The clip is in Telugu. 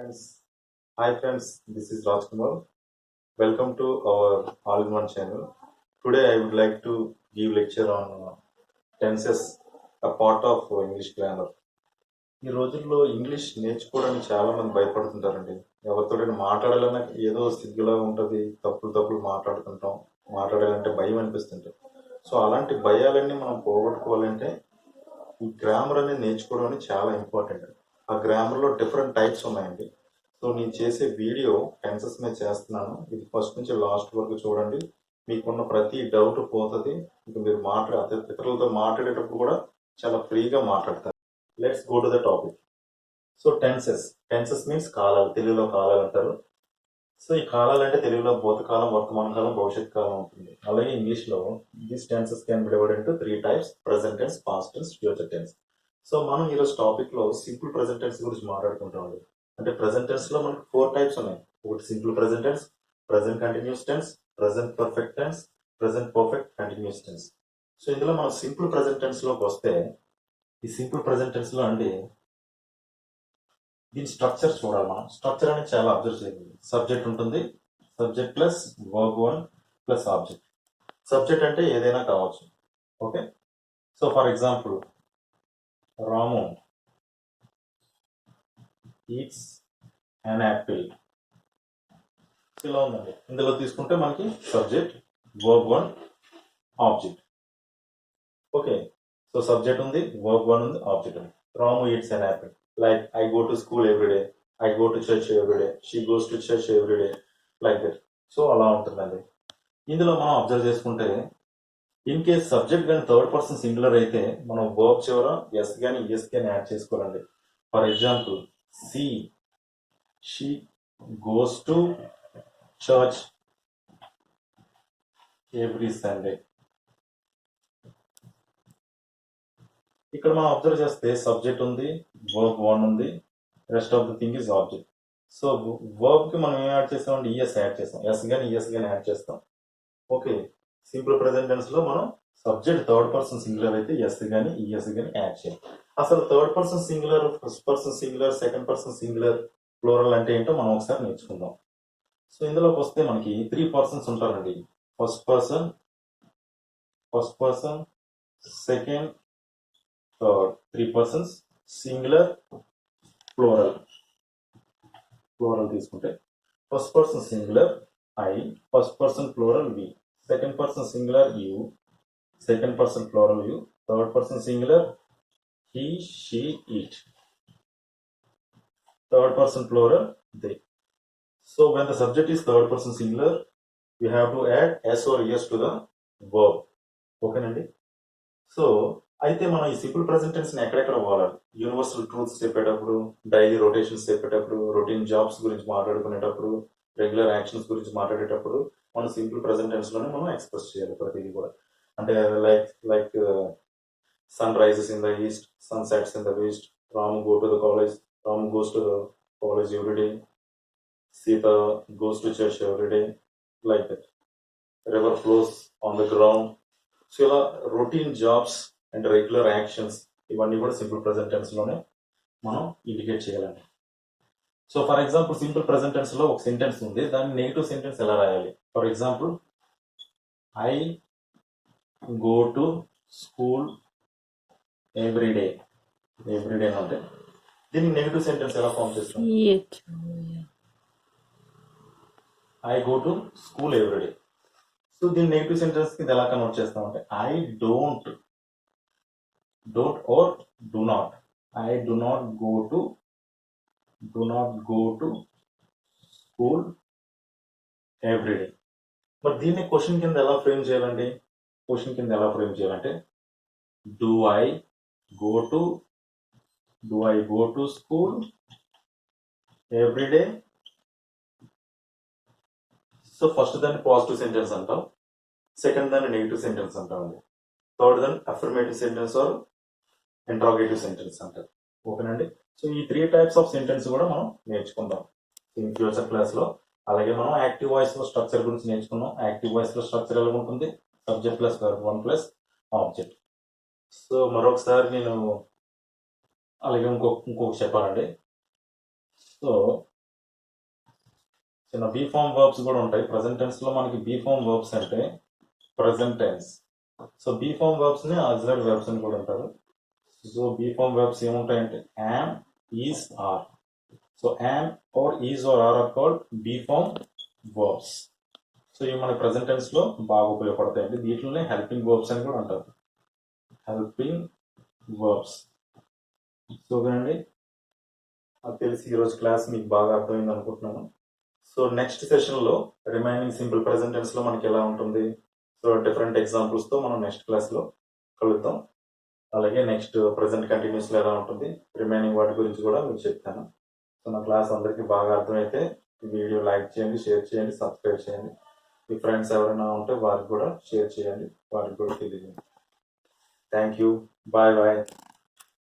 Friends, hi friends, this is Rajkumar. Welcome to our all-in-one channel. Today I would like to give lecture on tenses, a part of English grammar. ఈ రోజుల్లో ఇంగ్లీష్ నేర్చుకోవడానికి చాలా మంది భయపడుతుంటారండి. ఎవరితోటైనా మాట్లాడాలన్నా ఏదో సిగ్గులా ఉంటుంది, తప్పులు మాట్లాడాలంటే భయం అనిపిస్తుంటుంది. సో అలాంటి భయాలన్నీ మనం పోగొట్టుకోవాలంటే ఈ గ్రామర్ అనేది నేర్చుకోవడం అనేది చాలా ఇంపార్టెంట్. ఆ గ్రామర్లో డిఫరెంట్ టైప్స్ ఉన్నాయండి. సో నేను చేసే వీడియో టెన్సెస్ మీద చేస్తున్నాను. ఇది ఫస్ట్ నుంచి లాస్ట్ వరకు చూడండి. మీకున్న ప్రతి డౌట్ పోతుంది. ఇంకా మీరు ఇతరులతో మాట్లాడేటప్పుడు కూడా చాలా ఫ్రీగా మాట్లాడతారు. Let's go to the topic. So tenses means కాలాలు, తెలుగులో కాలాలు అంటారు. సో ఈ కాలాలు అంటే తెలుగులో భూతకాలం, వర్తమాన కాలం, భవిష్యత్ కాలం ఉంటుంది. అలాగే ఇంగ్లీష్లో these tenses can be divided into 3 types: present tense, past tense, future tense. So మనం ఈరోజు టాపిక్ లో సింపుల్ ప్రెసెంట్ టెన్స్ గురించి మాట్లాడుకుంటామండి. అంటే ప్రెసెంట్ టెన్స్ లో మనకి 4 టైప్స్ ఉన్నాయి. ఒకటి simple present tense, present continuous tense, present perfect tense, present perfect continuous tense. So ఇందులో మనం సింపుల్ ప్రెసెంట్ టెన్స్ లోకి వస్తే, ఈ సింపుల్ ప్రెసెంట్ టెన్స్ లో అంటే దీని స్ట్రక్చర్ చూడాలి. మనం స్ట్రక్చర్ అనేది చాలా అబ్జర్వ్ చేయాలి. సబ్జెక్ట్ ఉంటుంది, subject plus verb 1 plus object. Subject అంటే ఏదైనా కావచ్చు. Okay, so for example Ramu eats an apple. ఇలా ఉందండి. ఇందులో తీసుకుంటే మనకి subject, verb 1, object. Okay, so subject ఉంది, వర్బ్ 1 ఉంది, ఆబ్జెక్ట్ ఉంది. Ramu eats an apple. Like I go to school every day, I go to church every day, she goes to church every day, like that. So అలా ఉంటుందండి. ఇందులో మనం అబ్జర్వ్ చేసుకుంటే, ఇన్ కేస్ సబ్జెక్ట్ కానీ థర్డ్ పర్సన్ సింగులర్ అయితే మనం వర్బ్ చివర ఎస్ కానీ ఎస్ కానీ యాడ్ చేసుకోవాలండి. For example she goes to church every Sunday. ఇక్కడ మనం అబ్జర్వ్ చేస్తే సబ్జెక్ట్ ఉంది, వర్బ్ 1 ఉంది, rest of the thing is object. So verb కి మనం ఏం యాడ్ చేస్తామంటే ఈఎస్ యాడ్ చేస్తాం, ఎస్ కానీ ఈఎస్ కానీ యాడ్ చేస్తాం. ఓకే, సింపుల్ ప్రెసెంట్ టెన్స్ లో మనం సబ్జెక్ట్ థర్డ్ పర్సన్ సింగులర్ అయితే ఎస్ కానీ ఈఎస్ కానీ యాడ్ చేయాలి. అసలు third person singular, first person singular, second person singular, plural అంటే ఏంటో మనం ఒకసారి నేర్చుకుందాం. సో ఇందులోకి వస్తే మనకి 3 పర్సన్స్ ఉంటారండి. First person, second, third. 3 persons, singular, plural తీసుకుంటే first person singular I, first person plural we, second person singular you, second person plural you, third person singular he, she, it, third person plural they. So when the subject is third person singular, we have to add s or es to the verb. ఓకేనండి. సో అయితే మనం ఈ సింపుల్ ప్రెసెంట్ టెన్స్ ని ఎక్కడెక్కడ వాడాలి? యూనివర్సల్ ట్రూత్స్ చెప్పేటప్పుడు, డైలీ రొటేషన్స్ చెప్పేటప్పుడు, రొటీన్ జాబ్స్ గురించి మాట్లాడుకునేటప్పుడు, రెగ్యులర్ యాక్షన్స్ గురించి మాట్లాడేటప్పుడు మనం సింపుల్ ప్రెసెంట్ టెన్స్ లోనే మనం ఎక్స్ప్రెస్ చేయాలి ప్రతిదీ కూడా. అంటే like sun rises in the east, sun sets in the west, Ramu go to the college, Ramu goes to the college every day, Sita goes to church every day, like that. River flows on the ground. So ఇలా routine jobs and regular actions ఇవన్నీ కూడా సింపుల్ ప్రెసెంట్ టెన్స్ లోనే మనం ఇండికేట్ చేయాలండి. So for example simple present tense లో ఒక సెంటెన్స్ ఉంది, దాన్ని నెగిటివ్ సెంటెన్స్ ఎలా రాయాలి? For example I go to school every day అంటే దీన్ని నెగిటివ్ సెంటెన్స్ ఎలా ఫామ్ చేస్తాం? I go to school every day. So దీన్ని నెగిటివ్ సెంటెన్స్ కి ఎలా కన్వర్ట్ చేస్తామంటే I don't or do not. I do not go to school every day. మరి దీన్ని క్వశ్చన్ కింద ఎలా ఫ్రేమ్ చేయాలంటే do I go to school every day? So first దాన్ని పాజిటివ్ సెంటెన్స్ అంటాం, సెకండ్ దాన్ని నెగిటివ్ సెంటెన్స్ అంటామండి, థర్డ్ దాన్ని affirmative sentence or interrogative sentence అంటారు. ఓకేనండి. సో ఈ 3 టైప్స్ ఆఫ్ సెంటెన్స్ కూడా మనం నేర్చుకుందాం ఇన్ ఫ్యూచర్ క్లాస్ లో. అలాగే మనం యాక్టివ్ వాయిస్ లో స్ట్రక్చర్ గురించి నేర్చుకున్నాం. యాక్టివ్ వాయిస్ లో స్ట్రక్చర్ ఎలా ఉంటుంది? Subject plus verb 1 plus object. So మరొకసారి నేను అలాగే ఇంకొక చెప్పాలండి. సో చిన్న బీ ఫామ్ వర్బ్స్ కూడా ఉంటాయి. ప్రజెంట్ టెన్స్ లో మనకి బీ ఫామ్ వర్బ్స్ అంటే present tense. So be form verbs ని ఆక్సిలరీ వర్బ్స్ అని కూడా అంటారు. సో బీ ఫామ్ వర్బ్స్ ఏముంటాయంటే am, is, are. So am are is are are called be form verbs. So ఇవి మన ప్రజెంట్ టెన్స్ లో బాగా ఉపయోగపడతాయండి. వీటిలోనే హెల్పింగ్ వర్బ్స్ అని కూడా అంటారు. Helping verbs. సో వినండి, నాకు తెలిసి ఈరోజు క్లాస్ మీకు బాగా అర్థమైంది అనుకుంటున్నాను. సో నెక్స్ట్ సెషన్ లో రిమైనింగ్ సింపుల్ ప్రెజెంట్ టెన్స్ లో మనకి ఎలా ఉంటుంది, సో డిఫరెంట్ ఎగ్జాంపుల్స్ తో మనం నెక్స్ట్ క్లాస్ లో కలుద్దాం. అలాగే నెక్స్ట్ ప్రెజెంట్ కంటిన్యూస్ లో ఎలా ఉంటుంది, రిమైనింగ్ వాటి గురించి కూడా మీకు చెప్తాను. సో నా క్లాస్ అందరికీ బాగా అర్థమైతే ఈ వీడియో లైక్ చేయండి, షేర్ చేయండి, సబ్స్క్రైబ్ చేయండి. మీ ఫ్రెండ్స్ ఎవరైనా ఉంటే వారికి కూడా షేర్ చేయండి, వారికి కూడా తెలియజేయండి. Thank you. Bye bye.